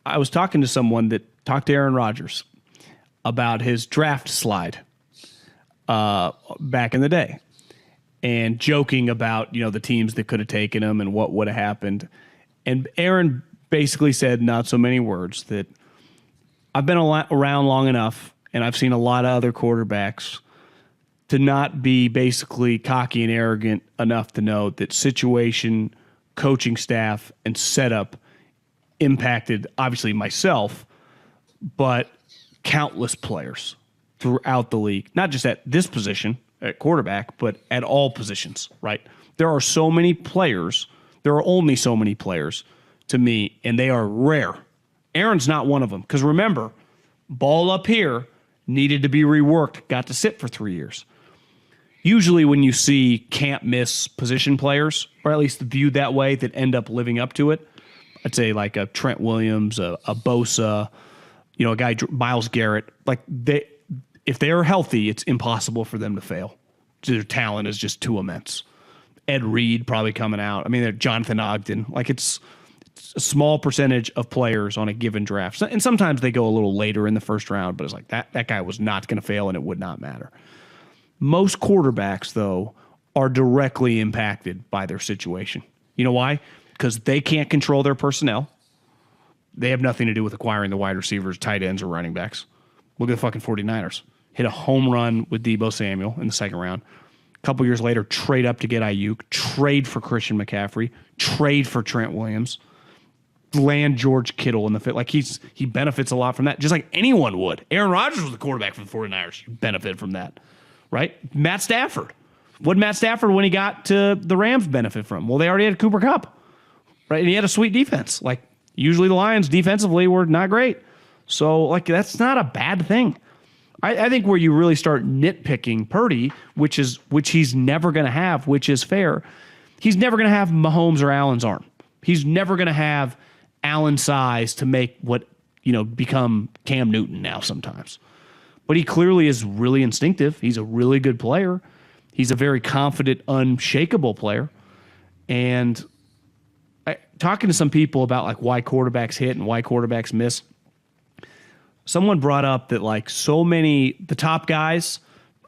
I was talking to someone that talked to Aaron Rodgers about his draft slide back in the day, and joking about, the teams that could have taken him and what would have happened. And Aaron basically said, not so many words, that I've been around long enough and I've seen a lot of other quarterbacks to not be basically cocky and arrogant enough to know that situation, coaching staff, and setup impacted, obviously, myself, but countless players throughout the league, not just at this position, at quarterback, but at all positions, right? There are so many players. There are only so many players to me, and they are rare. Aaron's not one of them. Because remember, ball up here needed to be reworked, got to sit for 3 years. Usually when you see can't miss position players, or at least viewed that way, that end up living up to it, I'd say like a Trent Williams, a Bosa, a guy, Myles Garrett, if they're healthy, it's impossible for them to fail. Their talent is just too immense. Ed Reed probably coming out. I mean, Jonathan Ogden. It's a small percentage of players on a given draft. And sometimes they go a little later in the first round, but it's like that guy was not going to fail and it would not matter. Most quarterbacks, though, are directly impacted by their situation. You know why? Because they can't control their personnel. They have nothing to do with acquiring the wide receivers, tight ends, or running backs. Look at the fucking 49ers. Hit a home run with Deebo Samuel in the second round. A couple years later, trade up to get Ayuk, trade for Christian McCaffrey, trade for Trent Williams, land George Kittle in the fit. He benefits a lot from that, just like anyone would. Aaron Rodgers was the quarterback for the 49ers. You benefit from that, right? Matt Stafford. What did Matt Stafford, when he got to the Rams, benefit from? Well, they already had Cooper Kupp, right? And he had a sweet defense. Usually the Lions defensively were not great. So, that's not a bad thing. I think where you really start nitpicking Purdy, which he's never going to have, which is fair, he's never going to have Mahomes or Allen's arm. He's never going to have Allen's size to make become Cam Newton now sometimes. But he clearly is really instinctive. He's a really good player. He's a very confident, unshakable player. And talking to some people about why quarterbacks hit and why quarterbacks miss, someone brought up that the top guys,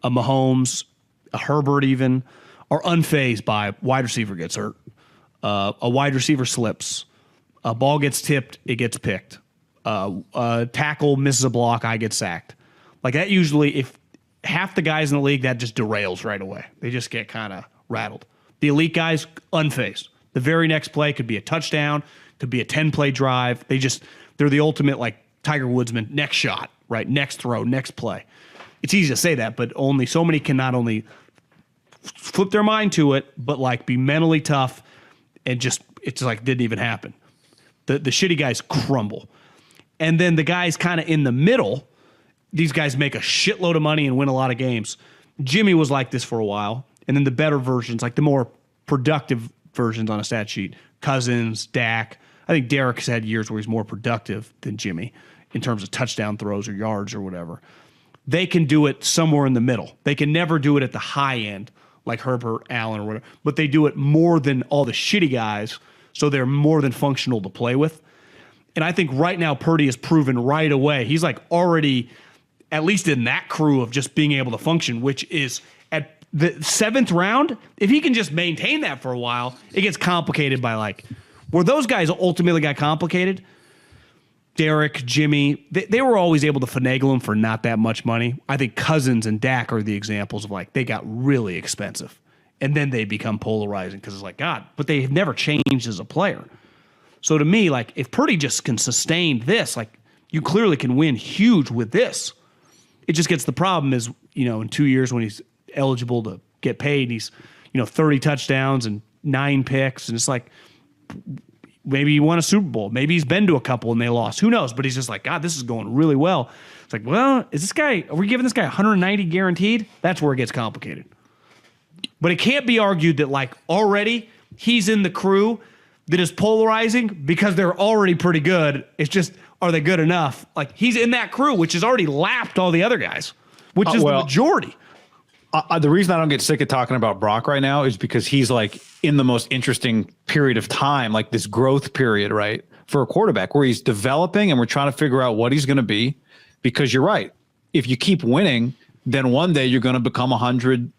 a Mahomes, a Herbert even, are unfazed by wide receiver gets hurt. A wide receiver slips. A ball gets tipped, it gets picked. A tackle misses a block, I get sacked. That usually, if half the guys in the league, that just derails right away. They just get kind of rattled. The elite guys, unfazed. The very next play could be a touchdown, could be a 10-play drive. They're the ultimate Tiger Woodsman, next shot, right? Next throw, next play. It's easy to say that, but only so many can not only flip their mind to it, but be mentally tough and it's didn't even happen. The shitty guys crumble. And then the guys kind of in the middle, these guys make a shitload of money and win a lot of games. Jimmy was like this for a while. And then the better versions, the more productive versions on a stat sheet, Cousins, Dak. I think Derek's had years where he's more productive than Jimmy in terms of touchdown throws or yards or whatever. They can do it somewhere in the middle. They can never do it at the high end like Herbert, Allen, or whatever, but they do it more than all the shitty guys, so they're more than functional to play with. And I think right now Purdy has proven right away, he's already at least in that crew of just being able to function, which is at the 7th round. If he can just maintain that for a while, it gets complicated by where those guys ultimately got complicated. Derek, Jimmy, they were always able to finagle him for not that much money. I think Cousins and Dak are the examples of they got really expensive. And then they become polarizing because it's God, but they have never changed as a player. So to me, if Purdy just can sustain this, you clearly can win huge with this. It just gets the problem is, in 2 years when he's eligible to get paid, he's, 30 touchdowns and 9 picks. And it's maybe he won a Super Bowl. Maybe he's been to a couple and they lost. Who knows? But he's just God, this is going really well. It's well, are we giving this guy 190 guaranteed? That's where it gets complicated. But it can't be argued that already he's in the crew that is polarizing because they're already pretty good. It's just, are they good enough? He's in that crew, which has already lapped all the other guys, which is the majority. The reason I don't get sick of talking about Brock right now is because he's in the most interesting period of time, this growth period, right? for a quarterback where he's developing and we're trying to figure out what he's going to be, because you're right. If you keep winning, then one day you're going to become not 100,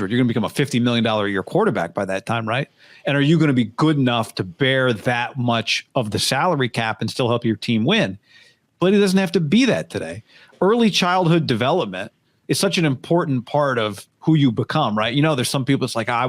you're going to become a $50 million a year quarterback by that time, right? And are you going to be good enough to bear that much of the salary cap and still help your team win? But it doesn't have to be that today. Early childhood development is such an important part of who you become, right? You know, there's some people, it's like, I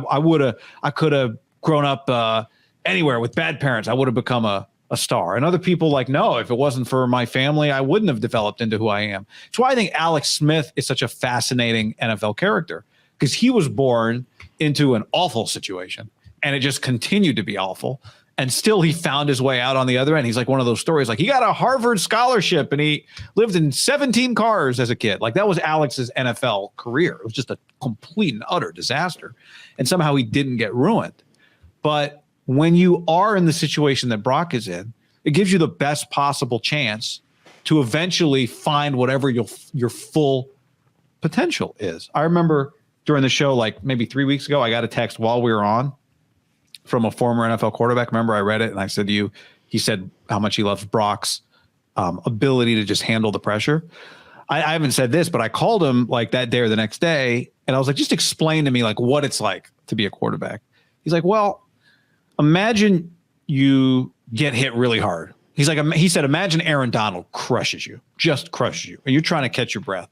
could have grown up anywhere with bad parents. I would have become a star. And other people like, no, if it wasn't for my family, I wouldn't have developed into who I am. It's why I think Alex Smith is such a fascinating NFL character, because he was born into an awful situation and it just continued to be awful. And still he found his way out on the other end. He's like one of those stories, like he got a Harvard scholarship and he lived in 17 cars as a kid. Like that was Alex's NFL career. It was just a complete and utter disaster. And somehow he didn't get ruined. But when you are in the situation that Brock is in, it gives you the best possible chance to eventually find whatever your full potential is. I remember during the show, like maybe 3 weeks ago, I got a text while we were on from a former NFL quarterback. Remember, I read it and I said to you, he said how much he loves Brock's ability to just handle the pressure. I haven't said this, but I called him like that day or the next day. And I was like, just explain to me like what it's like to be a quarterback. He's like, well, imagine you get hit really hard. He said, imagine Aaron Donald just crushes you, and you're trying to catch your breath.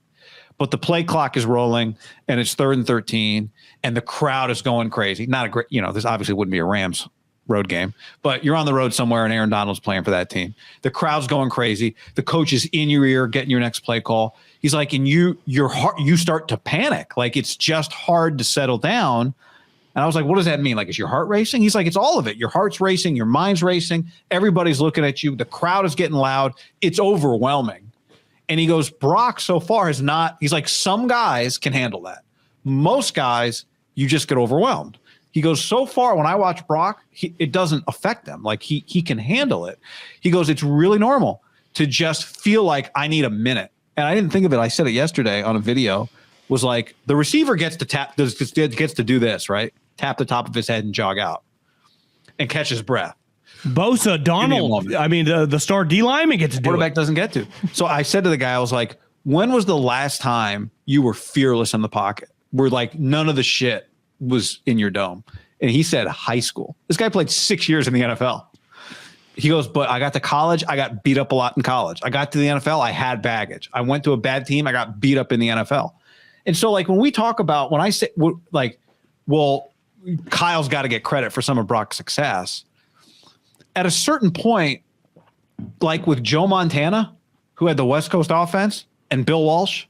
But the play clock is rolling and it's 3rd and 13 and the crowd is going crazy. Not a great, this obviously wouldn't be a Rams road game, but you're on the road somewhere and Aaron Donald's playing for that team. The crowd's going crazy. The coach is in your ear, getting your next play call. He's like, and you start to panic. Like it's just hard to settle down. And I was like, what does that mean? Like, is your heart racing? He's like, it's all of it. Your heart's racing, your mind's racing. Everybody's looking at you. The crowd is getting loud. It's overwhelming. And he goes, Brock so far has not, he's like, some guys can handle that. Most guys, you just get overwhelmed. He goes, so far when I watch Brock, it doesn't affect them. Like he can handle it. He goes, it's really normal to just feel like I need a minute. And I didn't think of it. I said it yesterday on a video, was like the receiver gets to do this, right? Tap the top of his head and jog out and catch his breath. Bosa, Donald, I mean, the star D lineman gets to do it. Quarterback doesn't get to. So I said to the guy, I was like, when was the last time you were fearless in the pocket? Where like none of the shit was in your dome? And he said high school. This guy played 6 years in the NFL. He goes, but I got to college. I got beat up a lot in college. I got to the NFL. I had baggage. I went to a bad team. I got beat up in the NFL. And so like when we talk about, when I say like, well, Kyle's got to get credit for some of Brock's success. At a certain point, like with Joe Montana, who had the West Coast offense, and Bill Walsh,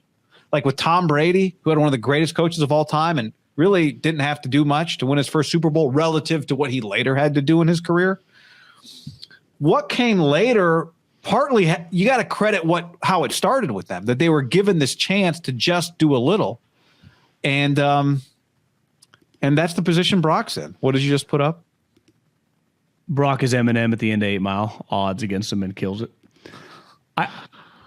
like with Tom Brady, who had one of the greatest coaches of all time and really didn't have to do much to win his first Super Bowl relative to what he later had to do in his career. What came later, partly you got to credit how it started with them, that they were given this chance to just do a little. And that's the position Brock's in. What did you just put up? Brock is Eminem at the end of 8 Mile. Odds against him and kills it.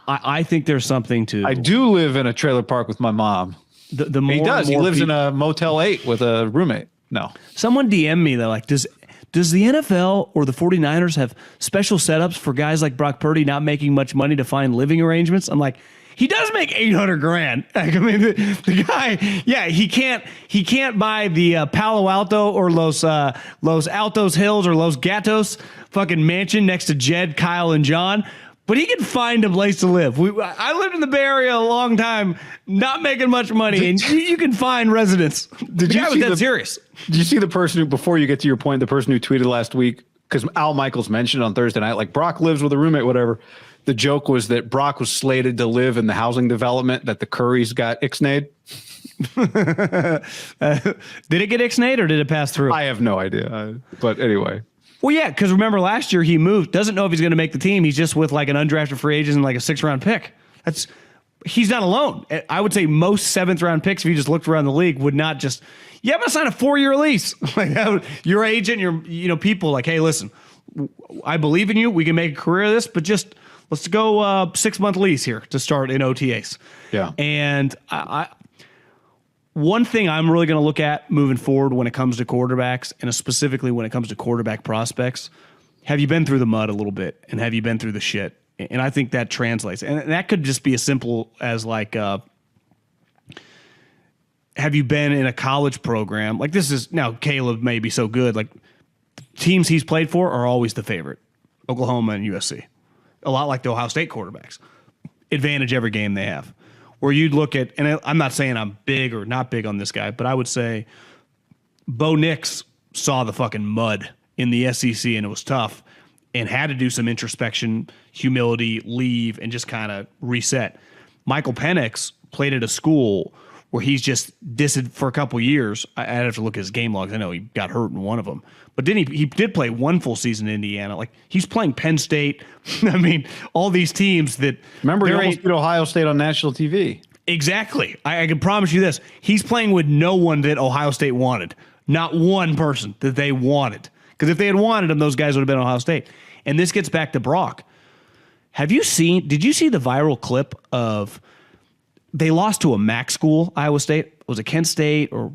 I think there's something to. I do live in a trailer park with my mom. The more he does. He lives in a a Motel 8 with a roommate. No. Someone DM me. They're like, does the NFL or the 49ers have special setups for guys like Brock Purdy not making much money to find living arrangements? I'm like, he does make $800,000. Like, I mean, the guy, yeah, he can't buy the Palo Alto or Los Altos Hills or Los Gatos fucking mansion next to Jed, Kyle, and John. But he can find a place to live. I lived in the Bay Area a long time, not making much money, and you can find residence. Did you see that serious? Did you see the person who, before you get to your point, the person who tweeted last week, because Al Michaels mentioned on Thursday night, like Brock lives with a roommate, whatever. The joke was that Brock was slated to live in the housing development that the Currys got ixnayed. Did it get ixnayed or did it pass through? I have no idea. But anyway. Well, yeah, because remember last year he moved, doesn't know if he's going to make the team. He's just with like an undrafted free agent and like a 6th-round pick. He's not alone. I would say most 7th-round picks, if you just looked around the league, would not just, I'm going to sign a 4-year lease. Like your agent, people like, hey, listen, I believe in you. We can make a career of this, but just let's go 6-month lease here to start in OTAs. Yeah. And one thing I'm really going to look at moving forward when it comes to quarterbacks, and specifically when it comes to quarterback prospects, have you been through the mud a little bit, and have you been through the shit? And I think that translates. And that could just be as simple as like, have you been in a college program? Like this is now Caleb may be so good. Like teams he's played for are always the favorite. Oklahoma and USC. A lot like the Ohio State quarterbacks. Advantage every game they have. Where you'd look at, and I'm not saying I'm big or not big on this guy, but I would say Bo Nix saw the fucking mud in the SEC and it was tough and had to do some introspection, humility, leave, and just kind of reset. Michael Penix played at a school where he's just dissed for a couple years. I'd have to look at his game logs. I know he got hurt in one of them. But then he did play one full season in Indiana. Like, he's playing Penn State. I mean, all these teams that... Remember, he almost beat Ohio State on national TV. Exactly. I can promise you this. He's playing with no one that Ohio State wanted. Not one person that they wanted. Because if they had wanted him, those guys would have been Ohio State. And this gets back to Brock. Did you see the viral clip of... They lost to a MAC school, Iowa State. Was it Kent State or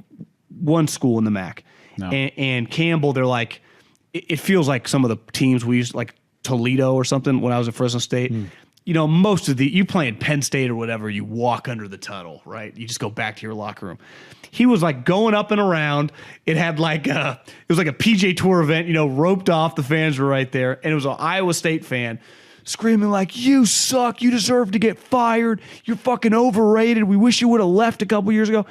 one school in the MAC? No. And Campbell, they're like, it feels like some of the teams we used, like Toledo or something when I was at Fresno State. You know, most of you play in Penn State or whatever, you walk under the tunnel, right? You just go back to your locker room. He was like going up and around. It had like it was like a PJ Tour event, you know, roped off. The fans were right there. And it was an Iowa State fan screaming like, you suck. You deserve to get fired. You're fucking overrated. We wish you would have left a couple years ago.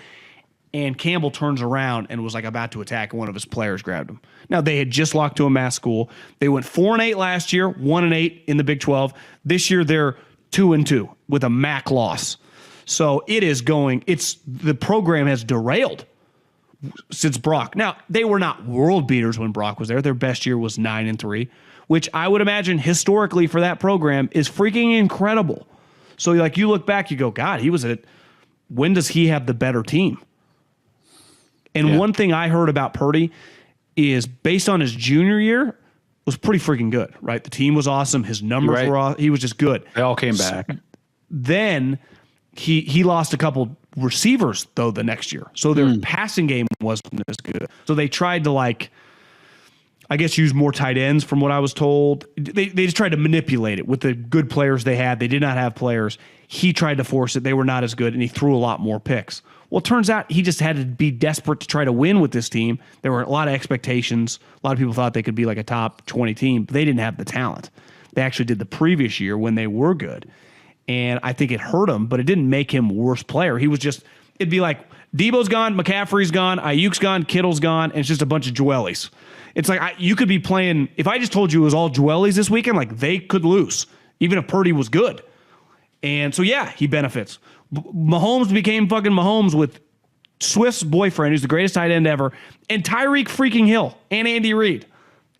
And Campbell turns around and was like about to attack, and one of his players grabbed him. Now, they had just locked to a mass school. They went 4-8 last year, 1-8 in the Big 12. This year, they're 2-2 with a MAC loss. So the program has derailed since Brock. Now, they were not world beaters when Brock was there. Their best year was 9-3, which I would imagine historically for that program is freaking incredible. So like you look back, you go, God, when does he have the better team? And one thing I heard about Purdy is based on his junior year was pretty freaking good, right? The team was awesome. His numbers were awesome. He was just good. They all came back. Then he lost a couple receivers, though, the next year. So their passing game wasn't as good. So they tried to, like, I guess, use more tight ends from what I was told. They just tried to manipulate it with the good players they had. They did not have players. He tried to force it. They were not as good, and he threw a lot more picks. Well, it turns out he just had to be desperate to try to win with this team. There were a lot of expectations. A lot of people thought they could be like a top 20 team, but they didn't have the talent. They actually did the previous year when they were good. And I think it hurt him, but it didn't make him a worse player. He was just, it'd be like Debo's gone, McCaffrey's gone, Ayuk's gone, Kittle's gone, and it's just a bunch of Joellies. It's like you could be playing, if I just told you it was all Joellies this weekend, like they could lose, even if Purdy was good. And so, yeah, he benefits. Mahomes became fucking Mahomes with Swift's boyfriend, who's the greatest tight end ever, and Tyreek freaking Hill, and Andy Reid,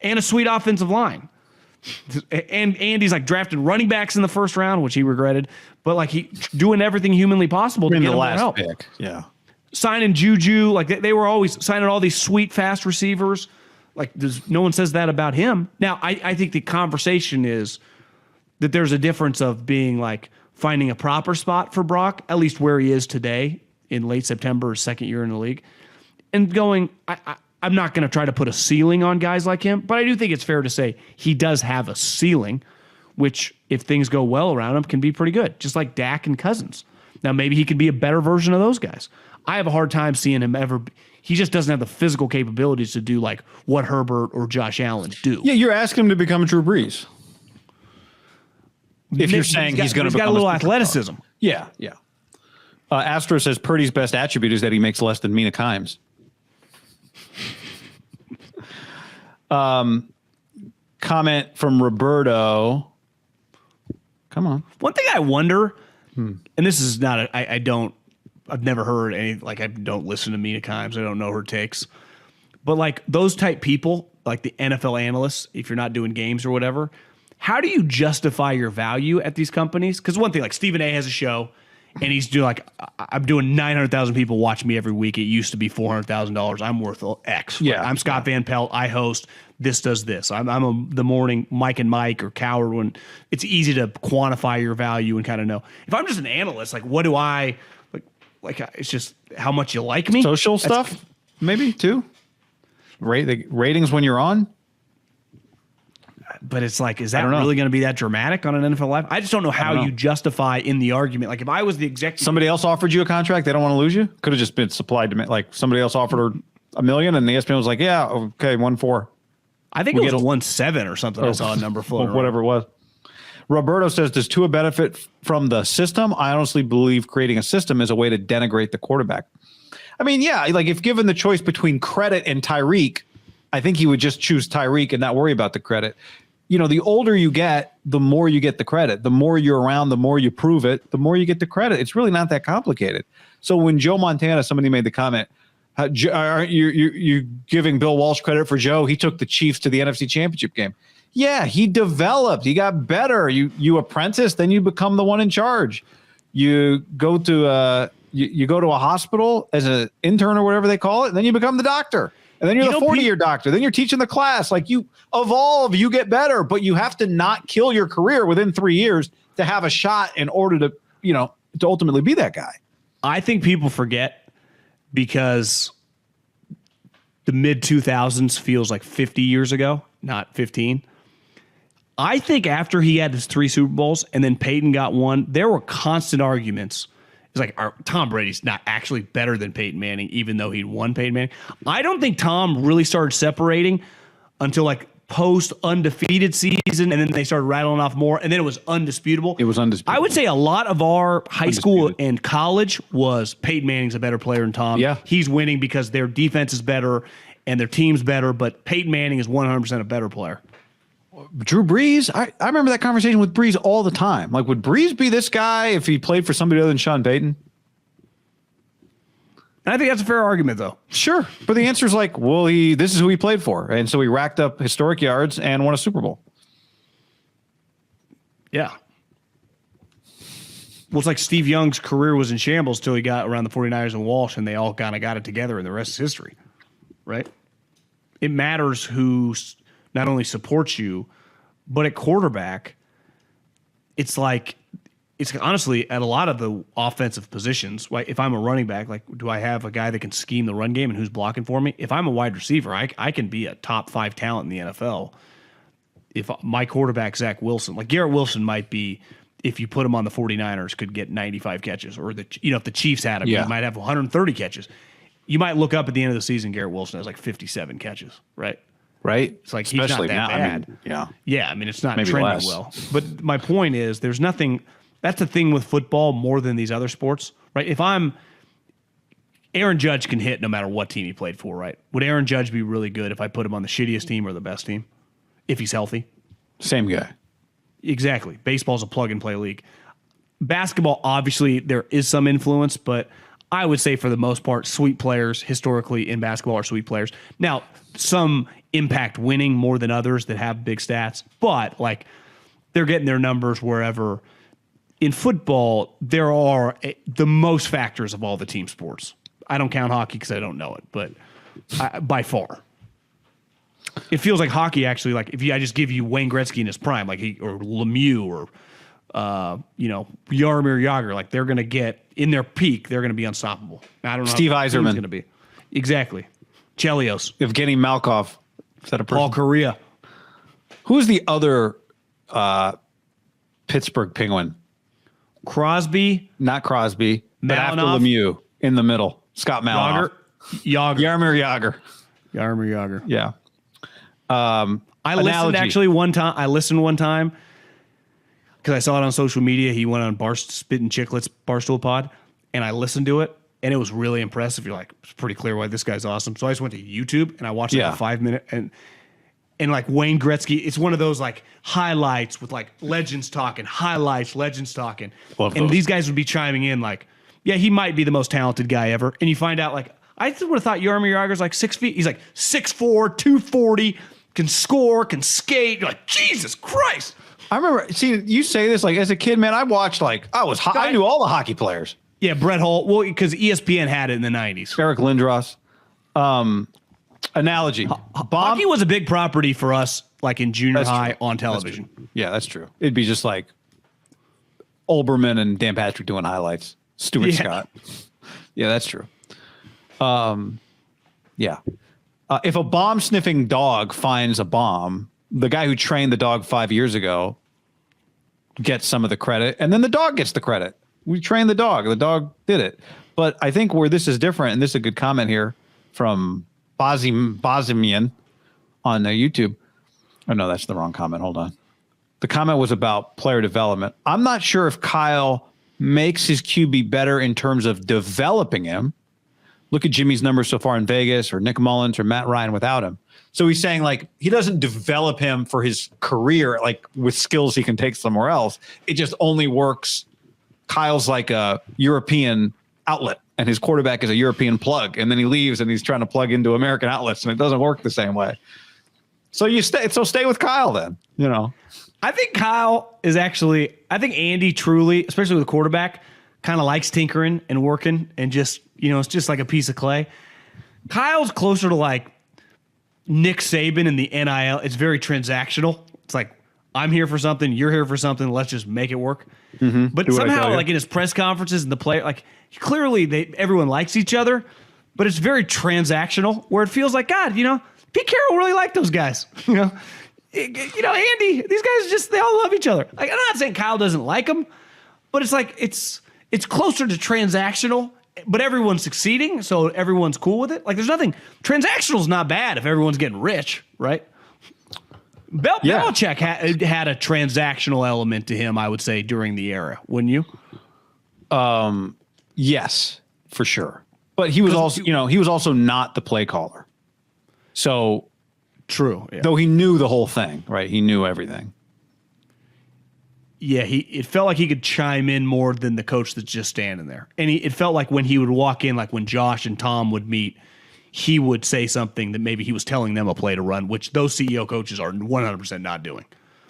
and a sweet offensive line. And Andy's like drafted running backs in the first round, which he regretted, but like he doing everything humanly possible to get him help. Pick. Yeah. Signing Juju, like they were always signing all these sweet, fast receivers. Like no one says that about him. Now, I think the conversation is that there's a difference of being like finding a proper spot for Brock, at least where he is today in late September, his second year in the league, and going, I'm not going to try to put a ceiling on guys like him, but I do think it's fair to say he does have a ceiling, which if things go well around him can be pretty good, just like Dak and Cousins. Now, maybe he could be a better version of those guys. I have a hard time seeing him ever. He just doesn't have the physical capabilities to do like what Herbert or Josh Allen do. Yeah, you're asking him to become Drew Brees. If you're saying he's going to become a little athleticism. Yeah, yeah. Astro says Purdy's best attribute is that he makes less than Mina Kimes. Comment from Roberto. Come on. One thing I wonder, and this is not, I've never heard any, like I don't listen to Mina Kimes. I don't know her takes. But like those type people, like the NFL analysts, if you're not doing games or whatever, how do you justify your value at these companies? Because one thing, like Stephen A has a show, and he's doing like, I'm doing 900,000 people watch me every week. It used to be $400,000. I'm worth X. Right? Yeah, I'm Scott Van Pelt. I host. This does this. I'm the morning Mike and Mike or Coward when it's easy to quantify your value and kind of know. If I'm just an analyst, like what do I like? It's just how much you like me. Social stuff, maybe too. The ratings when you're on. But it's like, is that don't know. really going to be that dramatic on an NFL life? I just don't know how you justify in the argument. Like if I was the executive, somebody else offered you a contract, they don't want to lose you. Could have just been supplied to like somebody else offered her $1 million, and the ESPN was like, yeah, okay, 1.4. I think it was 1.7 or something. I saw a number floating. Whatever it was. Roberto says, does Tua benefit from the system? I honestly believe creating a system is a way to denigrate the quarterback. I mean, yeah, like if given the choice between credit and Tyreek, I think he would just choose Tyreek and not worry about the credit. You know, the older you get, the more you get the credit. The more you're around, the more you prove it, the more you get the credit. It's really not that complicated. So when Joe Montana, somebody made the comment, aren't you giving Bill Walsh credit for Joe? He took the Chiefs to the NFC Championship game. Yeah, he developed. He got better. You apprentice, then you become the one in charge. You go to you go to a hospital as an intern or whatever they call it, and then you become the doctor. And then you're the 40-year doctor. Then you're teaching the class. Like you evolve, you get better, but you have to not kill your career within 3 years to have a shot in order to, to ultimately be that guy. I think people forget because the mid 2000s feels like 50 years ago, not 15. I think after he had his 3 Super Bowls and then Peyton got one, there were constant arguments. It's like Tom Brady's not actually better than Peyton Manning, even though he'd won Peyton Manning. I don't think Tom really started separating until like post undefeated season, and then they started rattling off more, and then it was undisputable. It was undisputable. I would say a lot of our high school and college was Peyton Manning's a better player than Tom. Yeah. He's winning because their defense is better and their team's better, but Peyton Manning is 100% a better player. Drew Brees, I remember that conversation with Brees all the time. Like, would Brees be this guy if he played for somebody other than Sean Payton? And I think that's a fair argument, though. Sure. But the answer is like, well, this is who he played for. And so he racked up historic yards and won a Super Bowl. Yeah. Well, it's like Steve Young's career was in shambles till he got around the 49ers and Walsh, and they all kind of got it together, and the rest is history, right? It matters who not only supports you, but at quarterback, it's honestly at a lot of the offensive positions. Like if I'm a running back, like do I have a guy that can scheme the run game and who's blocking for me? If I'm a wide receiver, I can be a top 5 talent in the NFL. If my quarterback, Zach Wilson, like Garrett Wilson might be, if you put him on the 49ers, could get 95 catches, or if the Chiefs had him, he might have 130 catches. You might look up at the end of the season, Garrett Wilson has like 57 catches, right? Right. It's like especially he's not that bad. I mean, yeah. I mean, it's not maybe trending less. well. But my point is, there's nothing. That's the thing with football more than these other sports, right? If Aaron Judge can hit no matter what team he played for, right? Would Aaron Judge be really good if I put him on the shittiest team or the best team, if he's healthy? Same guy. Exactly. Baseball's a plug and play league. Basketball, obviously, there is some influence, but I would say for the most part, sweet players historically in basketball are sweet players. Now, some impact winning more than others that have big stats, but like they're getting their numbers wherever. In football, there are the most factors of all the team sports. I don't count hockey because I don't know it, but by far. It feels like hockey actually, like if I just give you Wayne Gretzky in his prime, like or Lemieux or Jaromir Jagr, like they're going to get in their peak, they're going to be unstoppable. I don't know. Steve Yzerman going to be exactly. Chelios, Evgeny Malkov, is that a person? Paul Correa. Who's the other Pittsburgh Penguin? Crosby, not Crosby, but after Malinov. Lemieux in the middle, Scott Malinov. Jaromir Jagr. Yeah. I listened actually one time. I listened one time because I saw it on social media. He went on Spittin' Chicklets Barstool Pod, and I listened to it, and it was really impressive. You're like, it's pretty clear why this guy's awesome. So I just went to YouTube and I watched like a 5-minute and like Wayne Gretzky. It's one of those like highlights with like legends talking, legends talking, and these guys would be chiming in like, yeah, he might be the most talented guy ever, and you find out like I would have thought Jaromir Jagr's like 6 feet. He's like 6'4", 240. Can score, can skate. You're like, Jesus Christ. I remember seeing you say this like as a kid, man. I watched I knew all the hockey players. Yeah, Brett Holt. Well, because ESPN had it in the 90s. Eric Lindros. Analogy. Hockey was a big property for us, like in junior high on television. Yeah, that's true. It'd be just like Olbermann and Dan Patrick doing highlights. Stuart Scott. Yeah, that's true. Yeah. If a bomb-sniffing dog finds a bomb, the guy who trained the dog 5 years ago gets some of the credit, and then the dog gets the credit. We trained the dog did it. But I think where this is different, and this is a good comment here from Bazimian on YouTube. Oh, no, that's the wrong comment. Hold on. The comment was about player development. I'm not sure if Kyle makes his QB better in terms of developing him. Look at Jimmy's numbers so far in Vegas, or Nick Mullins or Matt Ryan without him. So he's saying, like, he doesn't develop him for his career, like with skills he can take somewhere else. It just only works. Kyle's like a European outlet, and his quarterback is a European plug. And then he leaves and he's trying to plug into American outlets, and it doesn't work the same way. So stay with Kyle then, you know. I think Kyle is actually, I think Andy truly, especially with a quarterback, kind of likes tinkering and working and just, you know, it's just like a piece of clay. Kyle's closer to like Nick Saban in the NIL. It's very transactional. It's like, I'm here for something, you're here for something, let's just make it work. Mm-hmm. But somehow, like in his press conferences and the player, like clearly everyone likes each other, but it's very transactional where it feels like, God, you know, Pete Carroll really liked those guys, you know, Andy, these guys they all love each other. Like, I'm not saying Kyle doesn't like them, but it's like, it's closer to transactional, but everyone's succeeding. So everyone's cool with it. Like there's nothing, transactional is not bad if everyone's getting rich, right? Belichick had a transactional element to him, I would say, during the era, wouldn't you? Yes, for sure. But he was also not the play caller. So true. Yeah. Though he knew the whole thing, right? He knew everything. Yeah, it felt like he could chime in more than the coach that's just standing there. And it felt like when he would walk in, like when Josh and Tom would meet, he would say something that maybe he was telling them a play to run, which those CEO coaches are 100% not doing.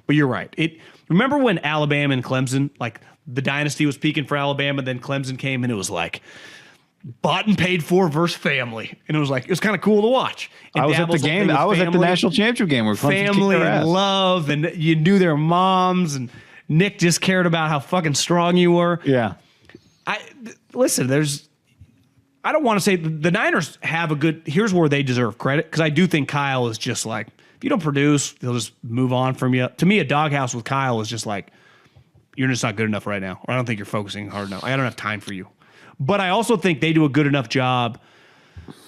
But you're right. Remember when Alabama and Clemson, like the dynasty was peaking for Alabama, then Clemson came and it was like bought and paid for versus family. And it was kind of cool to watch. And I was at the game. I was at the national championship game where Clemson family kicked their ass. And love, and you knew their moms, and Nick just cared about how fucking strong you were. Yeah. Listen, I don't want to say the Niners have a good, here's where they deserve credit, because I do think Kyle is just like, if you don't produce, they'll just move on from you. To me, a doghouse with Kyle is just like, you're just not good enough right now, or I don't think you're focusing hard enough. I don't have time for you. But I also think they do a good enough job.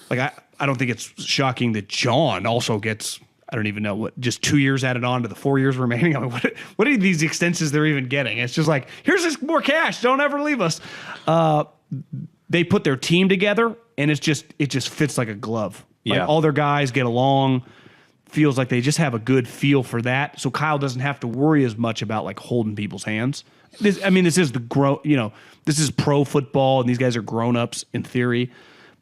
Like, I don't think it's shocking that John also gets, I don't even know what, just 2 years added on to the 4 years remaining. I mean, what are these extensions they're even getting? It's just like, here's this more cash. Don't ever leave us. They put their team together, and it just fits like a glove. Like all their guys get along. Feels like they just have a good feel for that. So Kyle doesn't have to worry as much about like holding people's hands. This is this is pro football, and these guys are grown-ups in theory.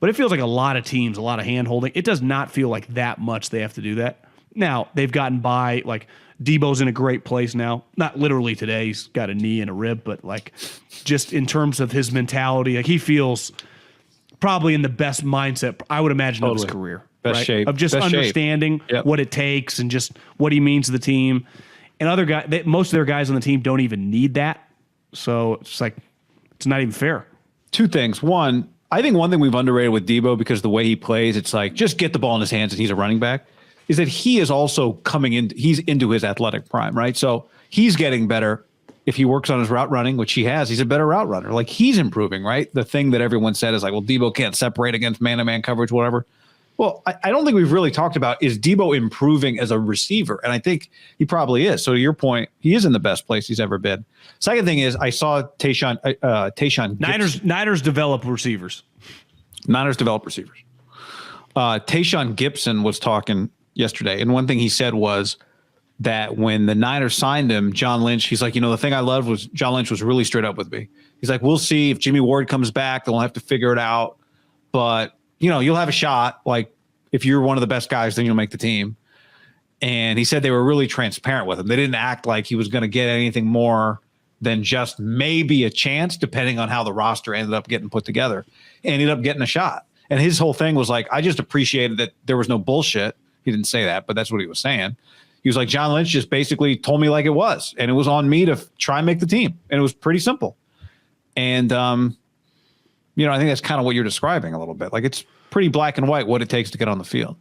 But it feels like a lot of teams, a lot of hand-holding. It does not feel like that much they have to do that. Now, they've gotten by, like, Debo's in a great place now. Not literally today. He's got a knee and a rib, but, like, just in terms of his mentality, like, he feels probably in the best mindset, I would imagine, of his career. Best shape. Of just understanding what it takes and just what he means to the team. And other guys, most of their guys on the team don't even need that. So it's like, it's not even fair. Two things. One, I think one thing we've underrated with Debo, because the way he plays, it's like, just get the ball in his hands and he's a running back, is that he is also coming in, he's into his athletic prime, right? So he's getting better. If he works on his route running, which he has, he's a better route runner. Like, he's improving, right? The thing that everyone said is like, well, Debo can't separate against man-to-man coverage, whatever. Well, I don't think we've really talked about, is Debo improving as a receiver? And I think he probably is. So to your point, he is in the best place he's ever been. Second thing is, I saw Tayshaun Niners develop receivers. Tayshaun Gibson was talking yesterday, and one thing he said was that when the Niners signed him, John Lynch, he's like, the thing I loved was John Lynch was really straight up with me. He's like, we'll see if Jimmy Ward comes back, they'll have to figure it out. But you'll have a shot. Like, if you're one of the best guys, then you'll make the team. And he said they were really transparent with him. They didn't act like he was going to get anything more than just maybe a chance, depending on how the roster ended up getting put together. And ended up getting a shot. And his whole thing was like, I just appreciated that there was no bullshit. He didn't say that, but that's what he was saying. He was like, John Lynch just basically told me like it was. And it was on me to try and make the team. And it was pretty simple. And, I think that's kind of what you're describing a little bit. Like, it's pretty black and white what it takes to get on the field.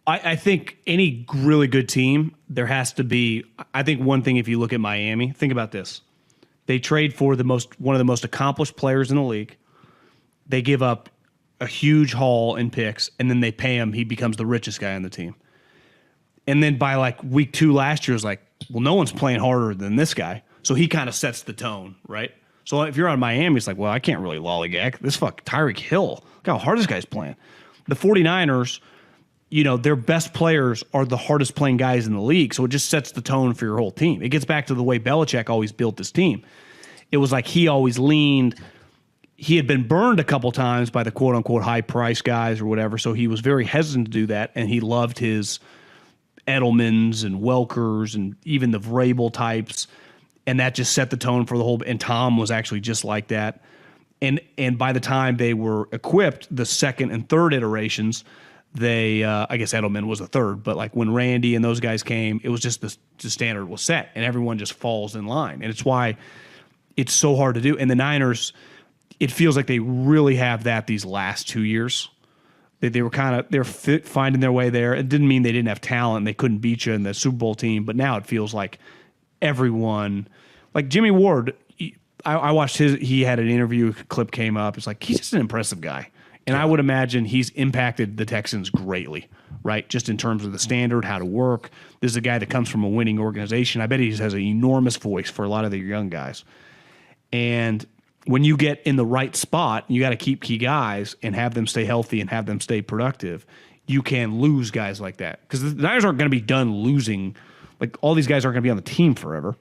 I think any really good team, there has to be. I think one thing, if you look at Miami, think about this: they trade for one of the most accomplished players in the league. They give up a huge haul in picks, and then they pay him. He becomes the richest guy on the team. And then by like week 2 last year, it's like, well, no one's playing harder than this guy. So he kind of sets the tone, right? So if you're on Miami, it's like, well, I can't really lollygag. This Tyreek Hill, look how hard this guy's playing. The 49ers, their best players are the hardest playing guys in the league. So it just sets the tone for your whole team. It gets back to the way Belichick always built his team. It was like he always leaned. He had been burned a couple times by the quote unquote high price guys or whatever. So he was very hesitant to do that. And he loved his Edelmans and Welkers and even the Vrabel types. And that just set the tone for the whole. And Tom was actually just like that. And by the time they were equipped, the second and third iterations, they I guess Edelman was the third, but like when Randy and those guys came, it was just the standard was set, and everyone just falls in line. And it's why it's so hard to do. And the Niners, it feels like they really have that these last 2 years. They were they're finding their way there. It didn't mean they didn't have talent and they couldn't beat you in the Super Bowl team, but now it feels like everyone, like Jimmy Ward. I watched he had an interview clip came up. It's like, he's just an impressive guy. And I would imagine he's impacted the Texans greatly, right? Just in terms of the standard, how to work. This is a guy that comes from a winning organization. I bet he has an enormous voice for a lot of the young guys. And when you get in the right spot, you got to keep key guys and have them stay healthy and have them stay productive. You can lose guys like that because the Niners aren't going to be done losing. Like, all these guys aren't going to be on the team forever.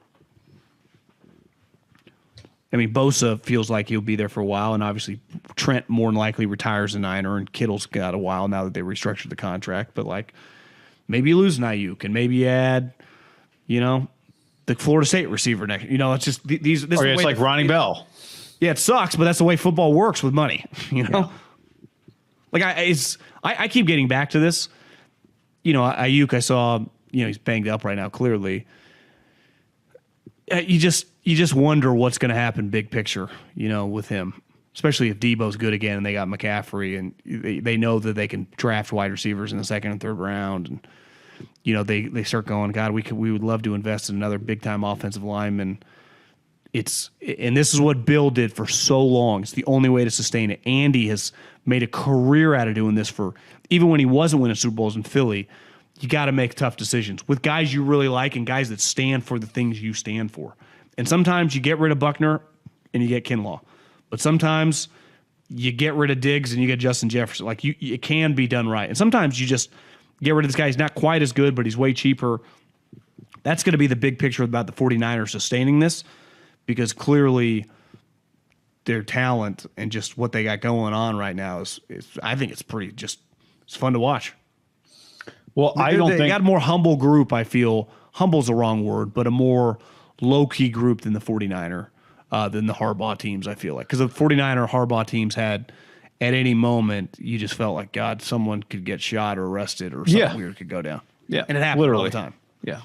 I mean, Bosa feels like he'll be there for a while, and obviously Trent more than likely retires a Niner, and Kittle's got a while now that they restructured the contract. But like, maybe you lose Ayuk, and maybe you add, the Florida State receiver next. It's just these. This it's like Ronnie Bell. Yeah, it sucks, but that's the way football works with money. Yeah. Like I keep getting back to this. Ayuk, I saw. He's banged up right now. Clearly, you just wonder what's going to happen big picture, with him, especially if Debo's good again and they got McCaffrey and they know that they can draft wide receivers in the second and third round. And, they start going, God, we would love to invest in another big time offensive lineman. And this is what Bill did for so long. It's the only way to sustain it. Andy has made a career out of doing this even when he wasn't winning Super Bowls in Philly. You got to make tough decisions with guys you really like and guys that stand for the things you stand for. And sometimes you get rid of Buckner and you get Kinlaw. But sometimes you get rid of Diggs and you get Justin Jefferson. Like, it can be done right. And sometimes you just get rid of this guy. He's not quite as good, but he's way cheaper. That's going to be the big picture about the 49ers sustaining this, because clearly their talent and just what they got going on right now is I think it's pretty it's fun to watch. Well, They got a more humble group, I feel. Humble's the wrong word, but a more low-key group than the 49er, than the Harbaugh teams, I feel like. Because the 49er Harbaugh teams had, at any moment, you just felt like, God, someone could get shot or arrested or something weird could go down. Yeah. And it happened all the time. Yeah.